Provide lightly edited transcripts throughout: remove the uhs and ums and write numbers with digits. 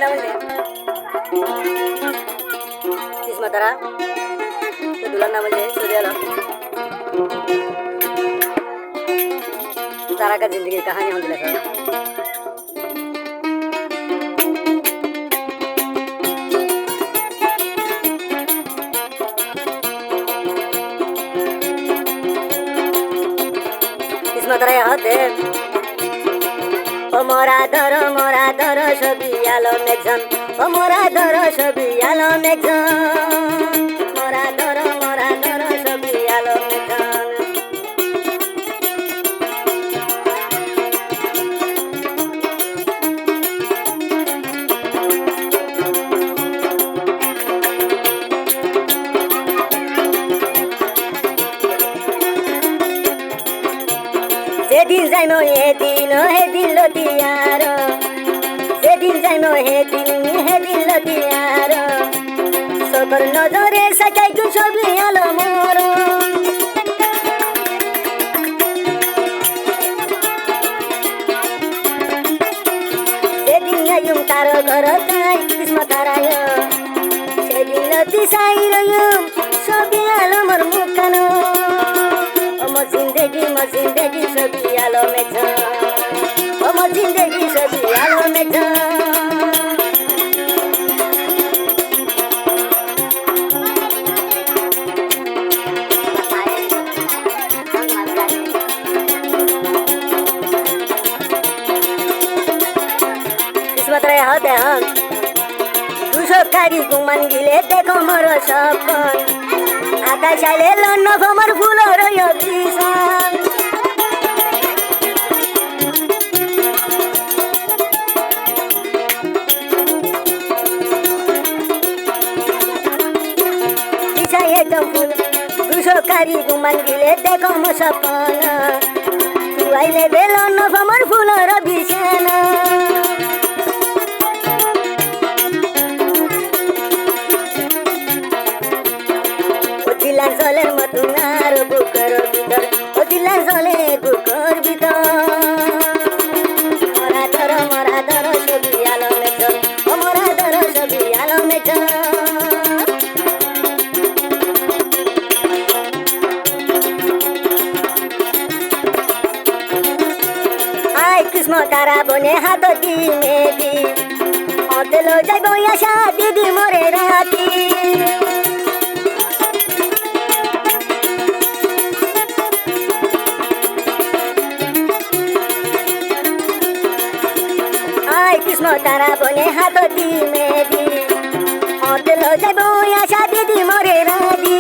নাম হইছে কিসমত তারা তো দুলার নাম হইছে সৌদি আলম तारा का जिंदगी की कहानी होती है इसमें तरह होते ओ मोरा दर सभी आलो मेघन ओ मोरा दर सभी आलो मेघन मोरा दर सभी आलो मेघन दिन जाइमो हे दिन लतियारो दिन जाइमो हे दिन लतियारो सबर नजरे सकाइ गु सबै आलो मोरो दिन आयुम तारो घर काइ किस्म तारायो दिन लति साइरयो सबै आलो मोर मुकानो जिंदगी सभी आलो में था ओ मो जिंदगी सभी आलो में था किस्मत रहे होते हम दूसो कारी गुमान गिले देखो मोरो सपन आकाश आले लन्न भमर फूल रयो दिसन कारी गुमान गिले देखो मो सपना तुआइले बेलो नफमर फूल र बिछाना ओ दिला जले मतुनार बुकर भीतर ओ दिला जले बुकर भीतर मोरा दर सभी आलो में छ ओ मोरा दर सभी आलो में छ तारा बने हाथ दी मेदी होटलो जाइबो या शादी दी मोरे राती आय किस्मत तारा बने हाथ दी मेदी होटलो जाइबो या शादी दी मोरे राती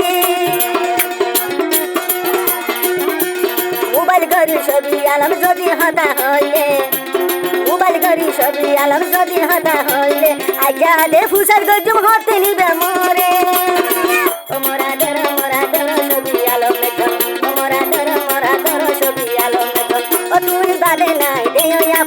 मोबाइल गरी सभी आलम जदी हता हले मोबाइल गरी सभी आलम जदी हता हले आजा दे फुसर गजुम होते निबे मोरे ओ मोरा दर सभी आलम में छ ओ मोरा दर सभी आलम में छ ओ तुई बादे नाइ दे या